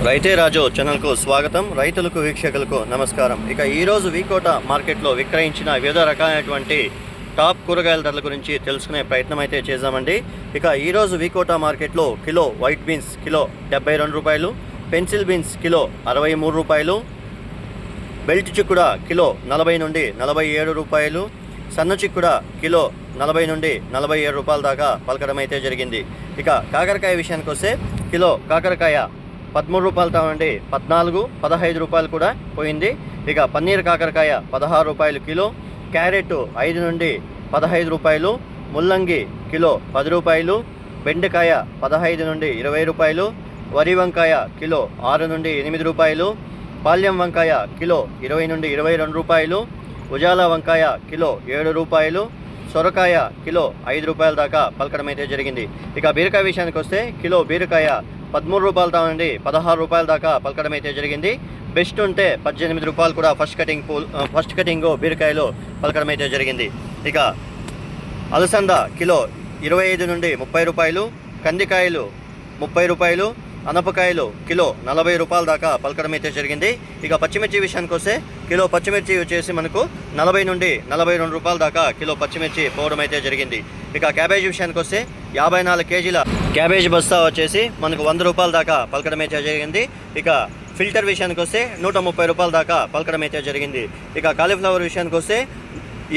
రైతే రాజు ఛానల్కు స్వాగతం. రైతులకు వీక్షకులకు నమస్కారం. ఇక ఈరోజు వీకోట మార్కెట్లో విక్రయించిన వివిధ రకాలైనటువంటి టాప్ కూరగాయల ధరల గురించి తెలుసుకునే ప్రయత్నం అయితే చేద్దామండి. ఇక ఈరోజు వీకోట మార్కెట్లో కిలో వైట్ బీన్స్ కిలో 72 రూపాయలు, పెన్సిల్ బీన్స్ కిలో 63 రూపాయలు, బెల్ట్ చిక్కుడ కిలో 40 నుండి 47 రూపాయలు, సన్న చిక్కుడ కిలో 40 నుండి 47 రూపాయల దాకా పలకడం అయితే జరిగింది. ఇక కాకరకాయ విషయానికి వస్తే కిలో కాకరకాయ 13 రూపాయలతో నుండి 14, 15 రూపాయలు కూడా పోయింది. ఇక పన్నీర్ కాకరకాయ 16 రూపాయలు కిలో, క్యారెట్ 5 నుండి 15 రూపాయలు, ముల్లంగి కిలో 10 రూపాయలు, బెండకాయ 15 నుండి 20 రూపాయలు, వరి వంకాయ కిలో 6 నుండి 8 రూపాయలు, పాల్యం వంకాయ కిలో 20 నుండి 22 రూపాయలు, ఉజాల వంకాయ కిలో 7 రూపాయలు, సొరకాయ కిలో 5 రూపాయల దాకా పలకడం అయితే జరిగింది. ఇక బీరకాయ విషయానికి వస్తే కిలో బీరకాయ 13 రూపాయలతో నుండి 16 రూపాయల దాకా పలకడం అయితే జరిగింది. బెస్ట్ ఉంటే 18 రూపాయలు కూడా ఫస్ట్ కటింగ్ బీరకాయలో పలకడం అయితే జరిగింది. ఇక అలసంద కిలో 25 నుండి 30 రూపాయలు, కందికాయలు 30 రూపాయలు, అనపకాయలు కిలో 40 రూపాయల దాకా పలకడం అయితే జరిగింది. ఇక పచ్చిమిర్చి విషయానికి వస్తే కిలో పచ్చిమిర్చి వచ్చేసి మనకు 40 నుండి 42 రూపాయల దాకా కిలో పచ్చిమిర్చి పోవడం అయితే జరిగింది. ఇక క్యాబేజీ విషయానికి వస్తే 54 కేజీల క్యాబేజీ బస్తా వచ్చేసి మనకు 100 రూపాయల దాకా పలకడం అయితే జరిగింది. ఇక ఫిల్టర్ విషయానికి వస్తే 130 రూపాయల దాకా పలకడం అయితే జరిగింది. ఇక కాలీఫ్లవర్ విషయానికి వస్తే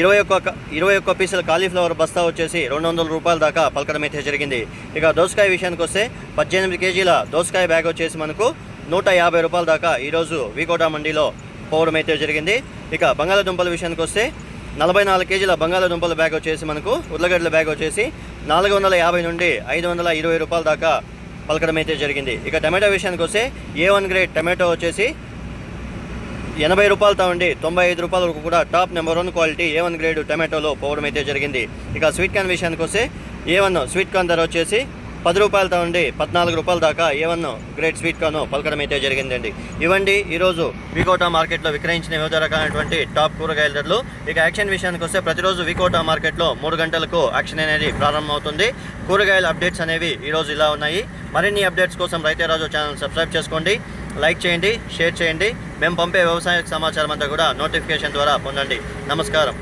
21 పీసుల కాలీఫ్లవర్ బస్తా వచ్చేసి 200 రూపాయల దాకా పలకడం అయితే జరిగింది. ఇక దోసకాయ విషయానికి వస్తే 18 కేజీల దోసకాయ బ్యాగ్ వచ్చేసి మనకు 150 రూపాయల దాకా ఈరోజు వీకోట మండీలో పోవడం అయితే జరిగింది. ఇక బంగాళాదుంపల విషయానికి వస్తే 44 కేజీల బంగాళాదుంపల బ్యాగ్ వచ్చేసి మనకు ఉర్లగడ్డల బ్యాగ్ వచ్చేసి 450 నుండి 520 రూపాయల దాకా పలకడం అయితే జరిగింది. ఇక టమాటో విషయానికి వస్తే A1 గ్రేడ్ టమాటో వచ్చేసి 80 రూపాయలతో ఉండి 95 రూపాయల వరకు కూడా top number 1 quality A1 grade టమాటోలో పోవడం అయితే జరిగింది. ఇక స్వీట్ కార్న్ విషయానికి వస్తే A1 స్వీట్ కార్న్ ధర వచ్చేసి 10 రూపాయలతో ఉండి 14 రూపాయల దాకా A1 గ్రేడ్ స్వీట్ కార్న్ పలకడం అయితే జరిగిందండి. ఇవ్వండి ఈరోజు వీకోట మార్కెట్లో విక్రయించిన వివిధ రకాలైనటువంటి టాప్ కూరగాయల ధరలు. ఇక యాక్షన్ విషయానికి వస్తే ప్రతిరోజు వీకోట మార్కెట్లో 3 గంటలకు యాక్షన్ అనేది ప్రారంభమవుతుంది. కూరగాయల అప్డేట్స్ అనేవి ఈరోజు ఇలా ఉన్నాయి. మరిన్ని అప్డేట్స్ కోసం రైతే రాజు ఛానల్ సబ్స్క్రైబ్ చేసుకోండి, లైక్ చేయండి, షేర్ చేయండి. మేము పంపే వ్యవసాయ సమాచారం అంతా కూడా నోటిఫికేషన్ ద్వారా పొందండి. నమస్కారం.